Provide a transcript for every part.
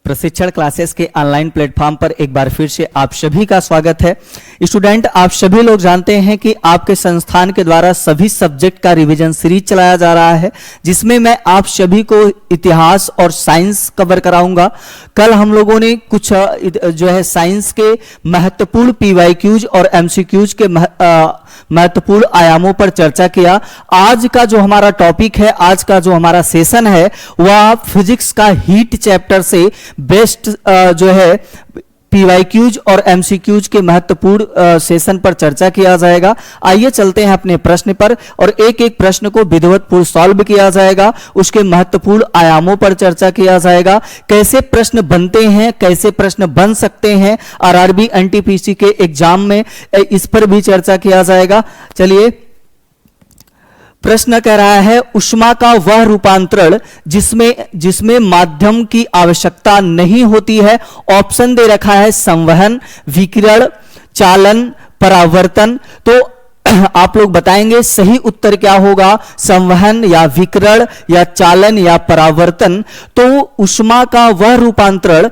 प्रशिक्षण क्लासेस के online platform पर एक बार फिर से आप सभी का स्वागत है। स्टूडेंट, आप सभी लोग जानते हैं कि आपके संस्थान के द्वारा सभी सब्जेक्ट का रिवीजन सीरीज चलाया जा रहा है, जिसमें मैं आप सभी को इतिहास और साइंस कवर कराऊंगा। कल हम लोगों ने कुछ जो है साइंस के महत्वपूर्ण पीवाईक्यूज और एमसीक्यूज के महत्वपूर्ण आयामों पर चर्चा किया। आज का जो हमारा टॉपिक है, आज का जो हमारा सेशन है, वह फिजिक्स का हीट चैप्टर से बेस्ट जो है पीवाईक्यूज और एमसीक्यूज के महत्वपूर्ण सेशन पर चर्चा किया जाएगा। आइए चलते हैं अपने प्रश्न पर और एक एक प्रश्न को विधिवतपूर्ण सॉल्व किया जाएगा, उसके महत्वपूर्ण आयामों पर चर्चा किया जाएगा, कैसे प्रश्न बनते हैं, कैसे प्रश्न बन सकते हैं आरआरबी एनटीपीसी के एग्जाम में, इस पर भी चर्चा किया जाएगा। चलिए, प्रश्न कह रहा है ऊष्मा का वह रूपांतरण जिसमें माध्यम की आवश्यकता नहीं होती है। ऑप्शन दे रखा है संवहन, विकिरण, चालन, परावर्तन। तो आप लोग बताएंगे सही उत्तर क्या होगा, संवहन या विकिरण या चालन या परावर्तन। तो ऊष्मा का वह रूपांतरण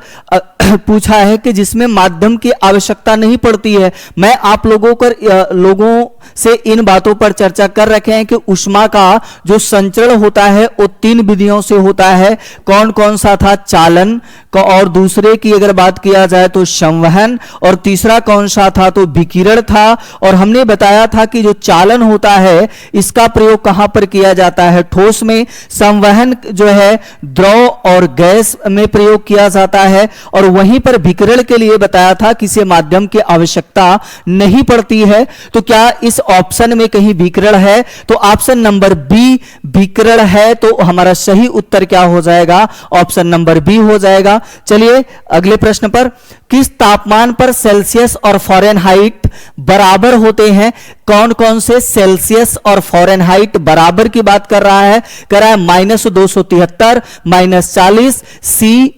पूछा है कि जिसमें माध्यम की आवश्यकता नहीं पड़ती है। मैं आप लोगों से इन बातों पर चर्चा कर रखे हैं कि ऊष्मा का जो संचरण होता है वो 3 विधियों से होता है। कौन कौन सा था, चालन, और दूसरे की अगर बात किया जाए तो संवहन, और तीसरा कौन सा था तो विकिरण था। और हमने बताया था कि जो चालन होता है इसका प्रयोग कहां पर किया जाता है, ठोस में। संवहन जो है द्रव और गैस में प्रयोग किया जाता है। और वहीं पर विकिरण के लिए बताया था कि इसे माध्यम की आवश्यकता नहीं पड़ती है। तो क्या इस ऑप्शन में कहीं विकिरण है? तो ऑप्शन नंबर बी विकिरण है। तो हमारा सही उत्तर क्या हो जाएगा, ऑप्शन नंबर बी हो जाएगा। चलिए अगले प्रश्न पर, किस तापमान पर सेल्सियस और फ़ारेनहाइट बराबर होते हैं? कौन कौन से सेल्सियस और फ़ारेनहाइट बराबर की बात कर रहा है? -273, -40, सी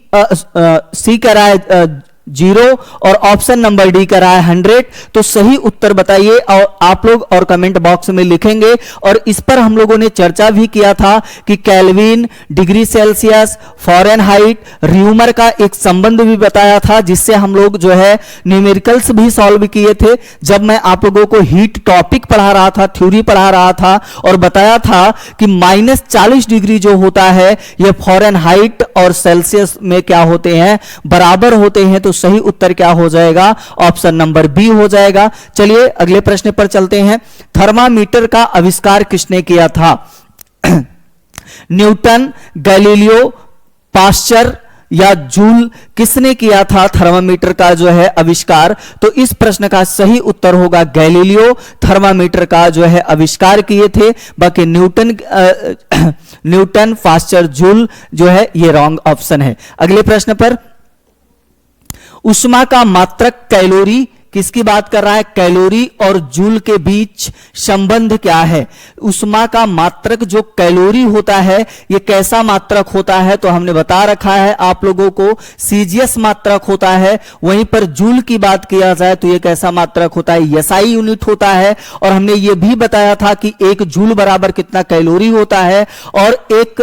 कह रहा है 0 और ऑप्शन नंबर डी कह रहा है 100। तो सही उत्तर बताइए और आप लोग और कमेंट बॉक्स में लिखेंगे। और इस पर हम लोगों ने चर्चा भी किया था कि kelvin, degree Celsius, Fahrenheit, rumour का एक संबंध भी बताया था, जिससे हम लोग जो है न्यूमेरिकल्स भी सॉल्व किए थे। जब मैं आप लोगों को हीट टॉपिक पढ़ा रहा था, थ्योरी पढ़ा रहा था, और बताया था कि -40 डिग्री जो होता है यह फ़ारेनहाइट और सेल्सियस में क्या होते हैं, बराबर होते हैं। तो सही उत्तर क्या हो जाएगा, ऑप्शन नंबर बी हो जाएगा। चलिए अगले प्रश्न पर चलते हैं। थर्मामीटर का आविष्कार किसने किया था? न्यूटन, गैलीलियो, पास्चर या जूल, किसने किया था थर्मामीटर का जो है आविष्कार? तो इस प्रश्न का सही उत्तर होगा गैलीलियो थर्मामीटर का जो है आविष्कार किए थे। बाकी न्यूटन, पास्चर, जूल जो है ये रॉन्ग ऑप्शन है। अगले प्रश्न पर, ऊष्मा का मात्रक कैलोरी किसकी बात कर रहा है? कैलोरी और जूल के बीच संबंध क्या है? ऊष्मा का मात्रक जो कैलोरी होता है ये कैसा मात्रक होता है? तो हमने बता रखा है आप लोगों को सीजीएस मात्रक होता है। वहीं पर जूल की बात किया जाए तो ये कैसा मात्रक होता है? एसआई यूनिट होता है। और हमने ये भी बताया था कि 1 जूल बराबर कितना कैलोरी होता है और 1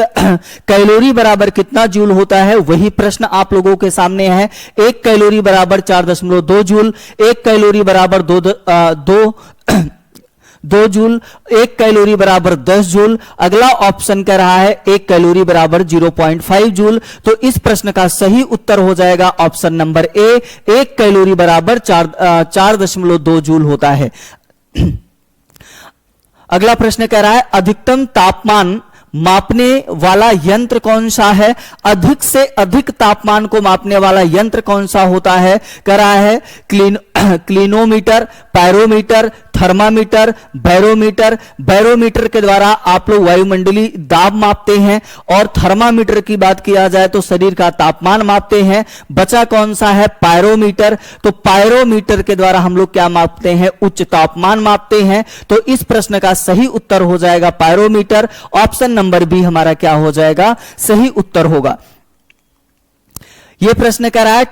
कैलोरी बराबर कितना जूल होता है। वही प्रश्न आप लोगों के सामने है। 1 कैलोरी बराबर 4.2 जूल, 1 कैलोरी बराबर 2 जूल, 1 कैलोरी बराबर 10 जूल। अगला ऑप्शन कह रहा है 1 कैलोरी बराबर 0.5 जूल। तो इस प्रश्न का सही उत्तर हो जाएगा ऑप्शन नंबर ए, 1 कैलोरी बराबर 4.2 जूल होता है। अगला प्रश्न कह रहा है अधिकतम तापमान मापने वाला यंत्र कौन सा है? अधिक से अधिक तापमान को मापने वाला यंत्र कौन सा होता है? कह रहा है clinometer, pyrometer, thermometer, barometer. Barometer के द्वारा आप लोग वायुमंडलीय दाब मापते हैं और थर्मामीटर की बात किया जाए तो शरीर का तापमान मापते हैं। बचा कौन सा है? पायरोमीटर। तो पायरोमीटर के द्वारा हम लोग क्या मापते हैं? उच्च तापमान मापते हैं। तो इस प्रश्न का सही उत्तर हो जाएगा पायरोमीटर। ऑप्शन नंबर बी हमारा क्या हो जाएगा, सही उत्तर होगा। यह प्रश्न कह रहा है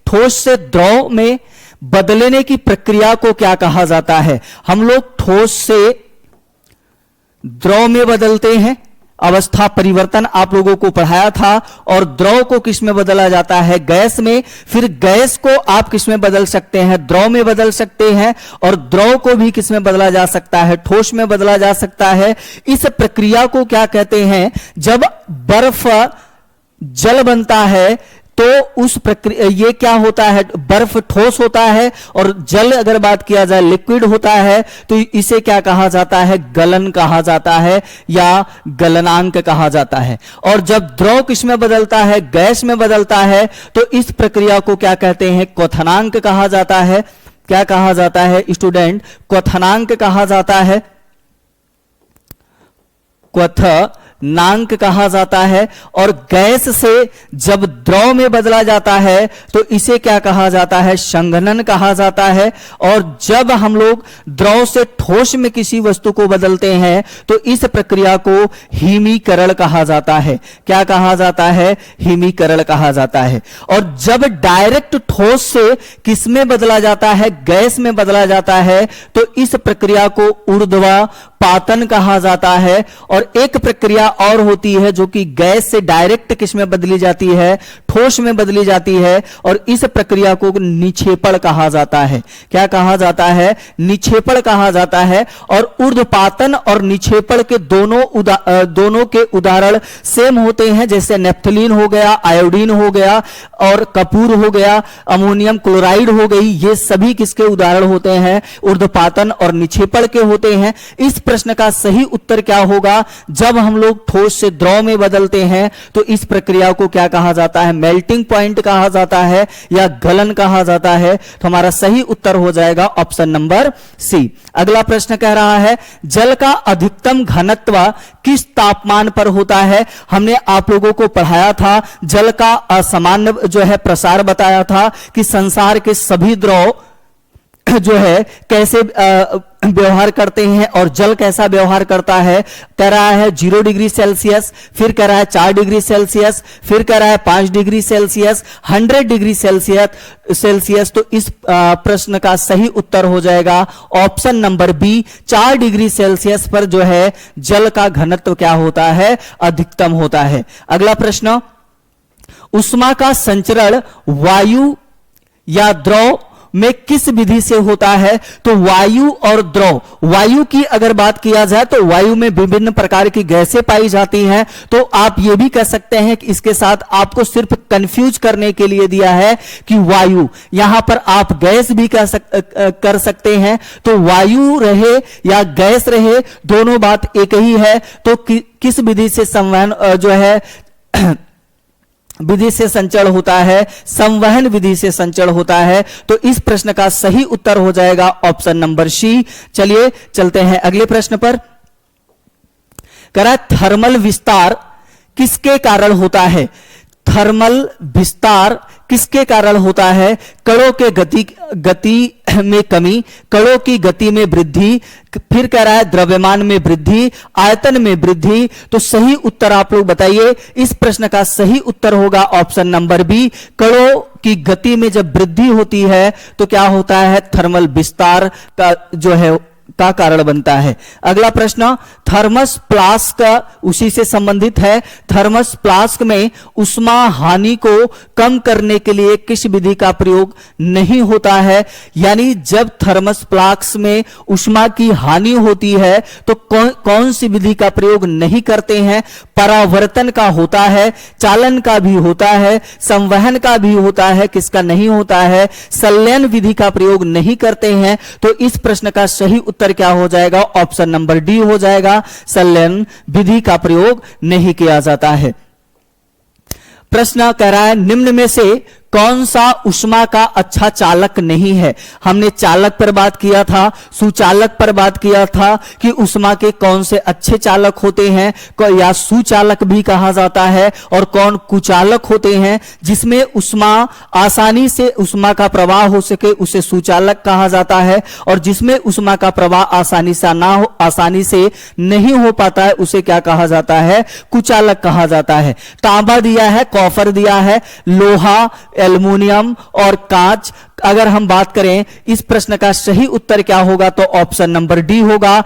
ठोस से द्रव में बदलने की प्रक्रिया को क्या कहा जाता है? हम लोग ठोस से द्रव में बदलते हैं अवस्था परिवर्तन आप लोगों को पढ़ाया था, और द्रव को किस में बदला जाता है, गैस में। फिर गैस को आप किस में बदल सकते हैं, द्रव में बदल सकते हैं, और द्रव को भी किस में बदला जा सकता है, ठोस में बदला जा सकता है। इस प्रक्रिया को क्या कहते हैं, जब बर्फ जल बनता है तो उस प्रक्रिया, ये क्या होता है, बर्फ ठोस होता है और जल अगर बात किया जाए लिक्विड होता है, तो इसे क्या कहा जाता है, गलन कहा जाता है या गलनांक कहा जाता है। और जब द्रव किस में बदलता है, गैस में बदलता है, तो इस प्रक्रिया को क्या कहते हैं, क्वथनांक कहा जाता है। क्या कहा जाता है स्टूडेंट, क्वथनांक कहा जाता है, क्वथनांक कहा जाता है। और गैस से जब द्रव में बदला जाता है तो इसे क्या कहा जाता है, संघनन कहा जाता है। और जब हम लोग द्रव से ठोस में किसी वस्तु को बदलते हैं तो इस प्रक्रिया को हिमीकरण कहा जाता है। क्या कहा जाता है, हिमीकरण कहा जाता है। और जब डायरेक्ट ठोस से किस में बदला जाता है, गैस में बदला जाता है, तो इस प्रक्रिया को ऊर्ध्वपातन कहा जाता है। और एक प्रक्रिया और होती है जो कि गैस से डायरेक्ट किस में बदली जाती है, ठोस में बदली जाती है, और इस प्रक्रिया को निक्षेपण कहा जाता है। क्या कहा जाता है, निक्षेपण कहा जाता है। और ऊर्ध्वपातन और निक्षेपण के दोनों के उदाहरण सेम होते हैं, जैसे नेफ्थलीन हो गया, आयोडीन हो गया, और कपूर हो गया, अमोनियम क्लोराइड हो गई। ये सभी किसके उदाहरण होते हैं, ऊर्ध्वपातन और निक्षेपण के होते हैं। इस प्रश्न का सही उत्तर क्या होगा, जब हम लोग ठोस से द्रव में बदलते हैं तो इस प्रक्रिया को क्या कहा जाता है, मेल्टिंग पॉइंट कहा जाता है या गलन कहा जाता है। तो हमारा सही उत्तर हो जाएगा ऑप्शन नंबर सी। अगला प्रश्न कह रहा है, जल का अधिकतम घनत्व किस तापमान पर होता है। हमने आप लोगों को पढ़ाया था, जल का असामान्य जो है प्रसार बताया था कि संसार के सभी द्रव जो है कैसे व्यवहार करते हैं और जल कैसा व्यवहार करता है। कह रहा है 0 डिग्री सेल्सियस, फिर कह रहा है 4 डिग्री सेल्सियस, फिर कह रहा है 5 डिग्री सेल्सियस, 100 डिग्री सेल्सियस। तो इस प्रश्न का सही उत्तर हो जाएगा option number B, 4 degree Celsius पर जो है जल का घनत्व क्या होता है, अधिकतम होता है। अगला प्रश्न, ऊष्मा का संचरण वायु या द्रव में किस विधि से होता है। तो वायु और द्रव, वायु की अगर बात किया जाए तो वायु में विभिन्न प्रकार की गैसें पाई जाती हैं। तो आप यह भी कह सकते हैं कि इसके साथ आपको सिर्फ कंफ्यूज करने के लिए दिया है कि वायु, यहां पर आप गैस भी कर सकते हैं। तो वायु रहे या गैस रहे, दोनों बात एक ही है। तो किस विधि से संवहन जो है विधि से संचरण होता है, संवहन विधि से संचरण होता है। तो इस प्रश्न का सही उत्तर हो जाएगा ऑप्शन नंबर सी। चलिए चलते हैं अगले प्रश्न पर। कह रहा है थर्मल विस्तार किसके कारण होता है। थर्मल विस्तार किसके कारण होता है, कणों के गति में कमी, कणों की गति में वृद्धि, फिर कह रहा है द्रव्यमान में वृद्धि, आयतन में वृद्धि। तो सही उत्तर आप लोग बताइए। इस प्रश्न का सही उत्तर होगा ऑप्शन नंबर बी, कणों की गति में जब वृद्धि होती है तो क्या होता है, थर्मल विस्तार का जो है का कारण बनता है। अगला प्रश्न, थर्मस फ्लास्क उसी से संबंधित है। थर्मस फ्लास्क में उष्मा हानि को कम करने के लिए किस विधि का प्रयोग नहीं होता है। यानी जब थर्मस फ्लास्क में उष्मा की हानि होती है तो कौन सी विधि का प्रयोग नहीं करते हैं। परावर्तन का होता है, चालन का भी होता है, संवहन का भी होता है, किसका नहीं होता है, संलयन विधि का प्रयोग नहीं करते हैं। तो इस प्रश्न का सही उत्तर क्या हो जाएगा, ऑप्शन नंबर डी हो जाएगा, संलयन विधि का प्रयोग नहीं किया जाता है। प्रश्न कह रहा है निम्न में से कौन सा उष्मा का अच्छा चालक नहीं है। हमने चालक पर बात किया था, सुचालक पर बात किया था कि उष्मा के कौन से अच्छे चालक होते हैं या सुचालक भी कहा जाता है, और कौन कुचालक होते हैं। जिसमें उष्मा आसानी से उष्मा का प्रवाह हो सके उसे सुचालक कहा जाता है, और जिसमें उष्मा का प्रवाह आसानी से नहीं हो पाता है उसे क्या कहा जाता है, कुचालक कहा जाता है। तांबा दिया है, कॉपर दिया है, लोहा एल्युमिनियम और कांच। अगर हम बात करें इस प्रश्न का सही उत्तर क्या होगा, तो ऑप्शन नंबर डी होगा।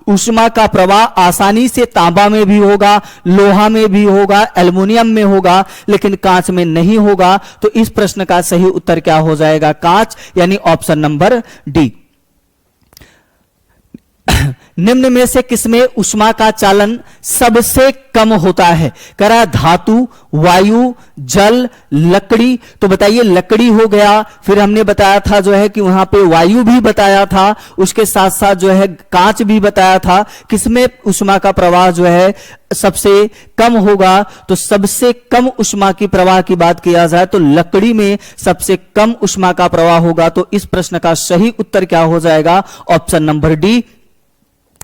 ऊष्मा का प्रवाह आसानी से तांबा में भी होगा, लोहा में भी होगा, एल्युमिनियम में होगा, लेकिन कांच में नहीं होगा। तो इस प्रश्न का सही उत्तर क्या हो जाएगा, कांच, यानी ऑप्शन नंबर डी। निम्न में से किसमें ऊष्मा का चालन सबसे कम होता है? करा धातु, वायु, जल, लकड़ी। तो बताइए, लकड़ी हो गया, फिर हमने बताया था जो है कि वहां पे वायु भी बताया था, उसके साथ साथ जो है कांच भी बताया था। किसमें ऊष्मा का प्रवाह जो है सबसे कम होगा? तो सबसे कम ऊष्मा की प्रवाह की बात किया जाए तो लकड़ी में सबसे कम ऊष्मा का प्रवाह होगा। तो इस प्रश्न का सही उत्तर क्या हो जाएगा, ऑप्शन नंबर डी।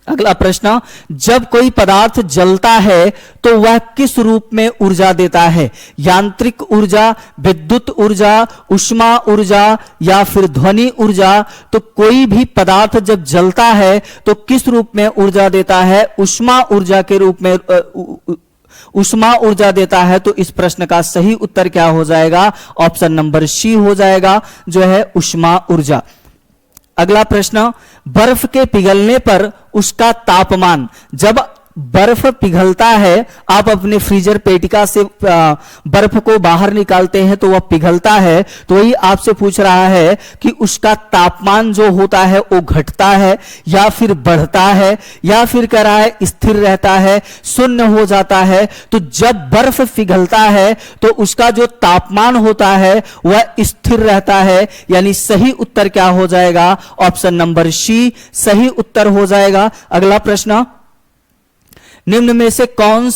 अगला प्रश्न, जब कोई पदार्थ जलता है तो वह किस रूप में ऊर्जा देता है? यांत्रिक ऊर्जा, विद्युत ऊर्जा, ऊष्मा ऊर्जा या फिर ध्वनि ऊर्जा। तो कोई भी पदार्थ जब जलता है तो किस रूप में ऊर्जा देता है? ऊष्मा ऊर्जा के रूप में ऊष्मा ऊर्जा देता है। तो इस प्रश्न का सही उत्तर क्या हो जाएगा, ऑप्शन नंबर सी हो जाएगा, जो है ऊष्मा ऊर्जा। अगला प्रश्न, बर्फ के पिघलने पर उसका तापमान, जब बर्फ पिघलता है, आप अपने फ्रीजर पेटिका से बर्फ को बाहर निकालते हैं तो वह पिघलता है, तो वही आपसे पूछ रहा है कि उसका तापमान जो होता है वो घटता है या फिर बढ़ता है या फिर कह रहा है स्थिर रहता है, शून्य हो जाता है। तो जब बर्फ पिघलता है तो उसका जो तापमान होता है वह स्थिर रहता है, यानी सही उत्तर क्या हो जाएगा, ऑप्शन नंबर सी सही उत्तर हो जाएगा। अगला प्रश्न, निम्न में से कौन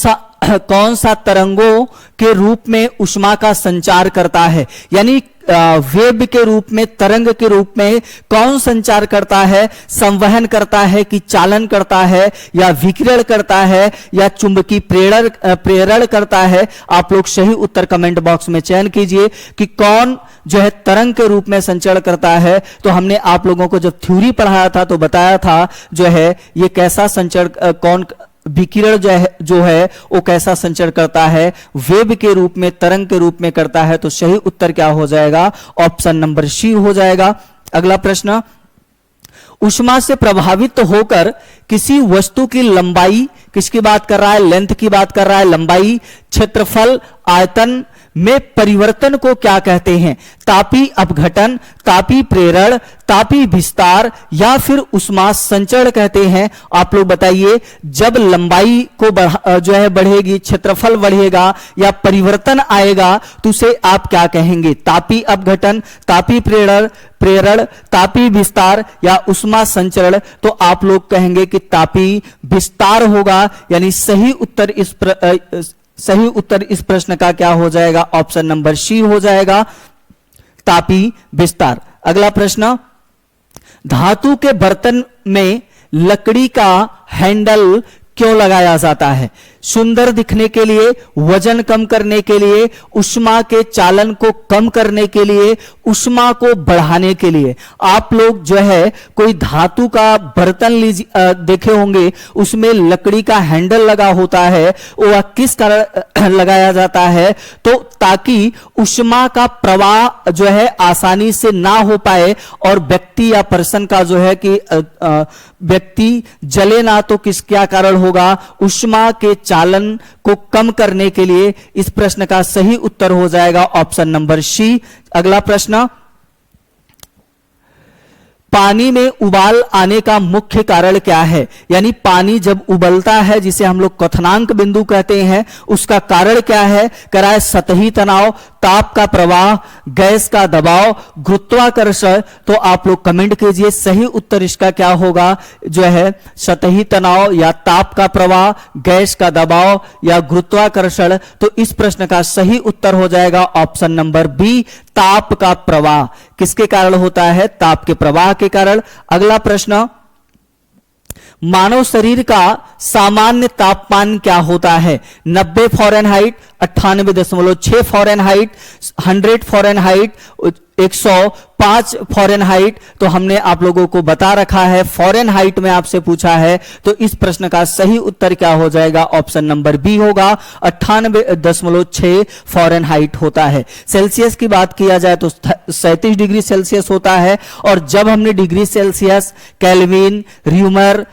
सा तरंगों के रूप में ऊष्मा का संचार करता है? यानी वेब के रूप में, तरंग के रूप में कौन संचार करता है? संवहन करता है कि चालन करता है या विकिरण करता है या चुंबकीय प्रेरण करता है? आप लोग सही उत्तर कमेंट बॉक्स में चयन कीजिए कि कौन जो है तरंग के रूप में संचरण करता है। तो हमने आप लोगों को जब थ्योरी पढ़ाया था तो बताया था जो है ये कैसा संचरण, कौन विकिरण जो है वो कैसा संचरण करता है, वेव के रूप में, तरंग के रूप में करता है। तो सही उत्तर क्या हो जाएगा, ऑप्शन नंबर सी हो जाएगा। अगला प्रश्न, ऊष्मा से प्रभावित होकर किसी वस्तु की लंबाई, किसकी बात कर रहा है, लेंथ की बात कर रहा है, लंबाई, क्षेत्रफल, आयतन में परिवर्तन को क्या कहते हैं? तापी अपघटन, तापी प्रेरण, तापी विस्तार या फिर ऊष्मा संचरण कहते हैं? आप लोग बताइए, जब लंबाई को जो है बढ़ेगी, क्षेत्रफल बढ़ेगा या परिवर्तन आएगा तो उसे आप क्या कहेंगे? तापी अपघटन, तापी प्रेरण, तापी विस्तार या ऊष्मा संचरण? तो आप लोग कहेंगे कि तापी विस्तार होगा, यानी सही उत्तर इस प्रश्न का क्या हो जाएगा, ऑप्शन नंबर सी हो जाएगा, तापी विस्तार। अगला प्रश्न, धातु के बर्तन में लकड़ी का हैंडल क्यों लगाया जाता है? सुंदर दिखने के लिए, वजन कम करने के लिए, ऊष्मा के चालन को कम करने के लिए, ऊष्मा को बढ़ाने के लिए? आप लोग जो है कोई धातु का बर्तन लीजिए, देखे होंगे, उसमें लकड़ी का हैंडल लगा होता है, वह किस कारण लगाया जाता है? तो ताकि ऊष्मा का प्रवाह जो है आसानी से ना हो पाए और व्यक्ति या पर्सन का जो है कि व्यक्ति जले ना, तो किस क्या कारण होगा, ऊष्मा के चालन को कम करने के लिए। इस प्रश्न का सही उत्तर हो जाएगा ऑप्शन नंबर सी। अगला प्रश्न, पानी में उबाल आने का मुख्य कारण क्या है? यानी पानी जब उबलता है, जिसे हम लोग क्वथनांक बिंदु कहते हैं, उसका कारण क्या है? कराए सतही तनाव, ताप का प्रवाह, गैस का दबाव, गुरुत्वाकर्षण? तो आप लोग कमेंट कीजिए, सही उत्तर इसका क्या होगा, जो है सतही तनाव या ताप का प्रवाह, गैस का दबाव या गुरुत्वाकर्षण? तो इस प्रश्न का सही उत्तर हो जाएगा ऑप्शन नंबर बी, ताप का प्रवाह। किसके कारण होता है? ताप के प्रवाह के कारण। अगला प्रश्न, मानव शरीर का सामान्य तापमान क्या होता है? 90 फ़ारेनहाइट, 98.6 फ़ारेनहाइट, 100 फ़ारेनहाइट, 105 फ़ारेनहाइट। तो हमने आप लोगों को बता रखा है, फ़ारेनहाइट में आपसे पूछा है, तो इस प्रश्न का सही उत्तर क्या हो जाएगा? ऑप्शन नंबर बी होगा, 98.6 फ़ारेनहाइट होता है। सेल्सियस की बात किया जाए तो 37 डिग्री सेल्सियस होता है। और जब हमने डिग्री सेल्सियस, केल्विन, र्यूमर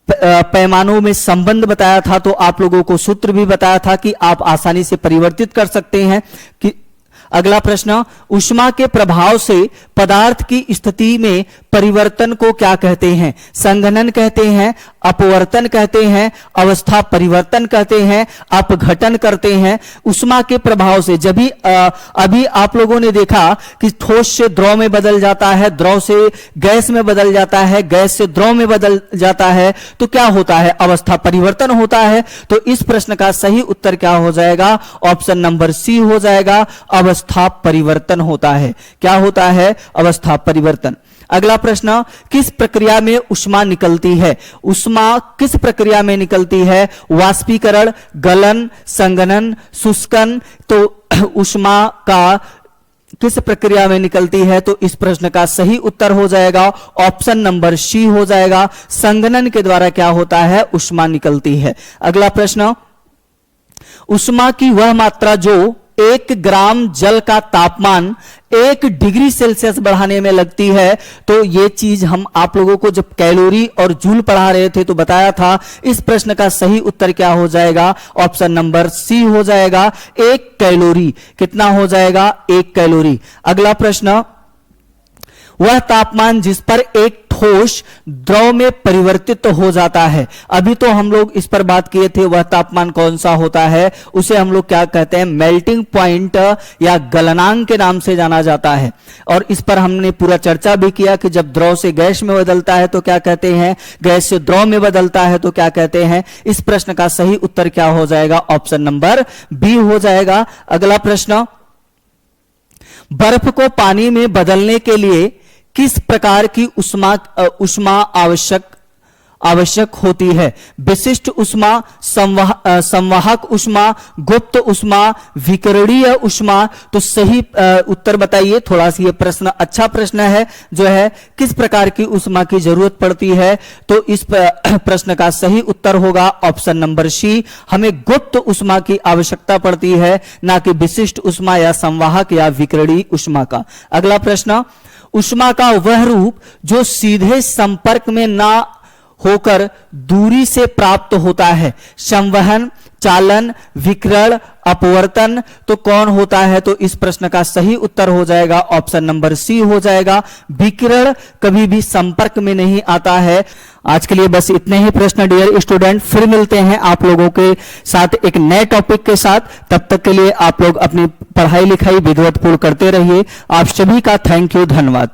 पैमानों में संबंध बताया था, तो आप लोगों को सूत्र भी बताया था कि आप आसानी से परिवर्तित कर सकते हैं। कि अगला प्रश्न, ऊष्मा के प्रभाव से पदार्थ की स्थिति में परिवर्तन को क्या कहते हैं? संघनन कहते हैं, अपवर्तन कहते हैं, अवस्था परिवर्तन कहते हैं, अपघटन करते हैं। ऊष्मा के प्रभाव से जब भी अभी आप लोगों ने देखा कि ठोस से द्रव में बदल जाता है, द्रव से गैस में बदल जाता है, गैस से द्रव में बदल जाता है, तो क्या होता है? अवस्था परिवर्तन होता है। तो इस प्रश्न का सही उत्तर क्या हो जाएगा? ऑप्शन नंबर सी हो जाएगा, अवस्था परिवर्तन होता है। क्या होता है? अवस्था परिवर्तन। अगला प्रश्न, किस प्रक्रिया में ऊष्मा निकलती है? ऊष्मा किस प्रक्रिया में निकलती है? वाष्पीकरण, गलन, संघनन, शुष्कन। तो ऊष्मा का किस प्रक्रिया में निकलती है? तो इस प्रश्न का सही उत्तर हो जाएगा ऑप्शन नंबर सी हो जाएगा, संघनन के द्वारा क्या होता है? ऊष्मा निकलती है। अगला प्रश्न, ऊष्मा की वह मात्रा जो 1 ग्राम जल का तापमान 1 डिग्री सेल्सियस बढ़ाने में लगती है। तो ये चीज हम आप लोगों को जब कैलोरी और जूल पढ़ा रहे थे तो बताया था। इस प्रश्न का सही उत्तर क्या हो जाएगा? ऑप्शन नंबर सी हो जाएगा, 1 कैलोरी। कितना हो जाएगा? 1 कैलोरी। अगला प्रश्न, वह तापमान जिस पर एक ठोस द्रव में परिवर्तित हो जाता है। अभी तो हम लोग इस पर बात किए थे, वह तापमान कौन सा होता है? उसे हम लोग क्या कहते हैं? मेल्टिंग पॉइंट या गलनांक के नाम से जाना जाता है। और इस पर हमने पूरा चर्चा भी किया कि जब द्रव से गैस में बदलता है तो क्या कहते हैं? गैस से द्रव में बदलता है तो क्या कहते हैं? इस प्रश्न का सही उत्तर क्या हो जाएगा? ऑप्शन नंबर बी हो जाएगा। अगला प्रश्न, बर्फ को पानी में बदलने के लिए किस प्रकार की ऊष्मा आवश्यक होती है? विशिष्ट ऊष्मा, संवाहक ऊष्मा, गुप्त ऊष्मा, विकिरणीय ऊष्मा। तो सही उत्तर बताइए। थोड़ा सा ये प्रश्न अच्छा प्रश्न है, जो है किस प्रकार की ऊष्मा की जरूरत पड़ती है? तो इस प्रश्न का सही उत्तर होगा ऑप्शन नंबर सी, हमें गुप्त ऊष्मा की आवश्यकता पड़ती है, ना कि विशिष्ट ऊष्मा या संवाहक या विकिरणीय ऊष्मा का। अगला प्रश्न, ऊष्मा का वह रूप जो सीधे संपर्क में ना होकर दूरी से प्राप्त होता है? संवहन, चालन, विकिरण, अपवर्तन। तो कौन होता है? तो इस प्रश्न का सही उत्तर हो जाएगा ऑप्शन नंबर सी हो जाएगा, विकिरण कभी भी संपर्क में नहीं आता है। आज के लिए बस इतने ही प्रश्न डियर स्टूडेंट, फिर मिलते हैं आप लोगों के साथ एक नए टॉपिक के साथ। तब तक के लिए आप लोग अपनी पढ़ाई लिखाई विधिवतपूर्ण करते रहिए। आप सभी का थैंक यू, धन्यवाद।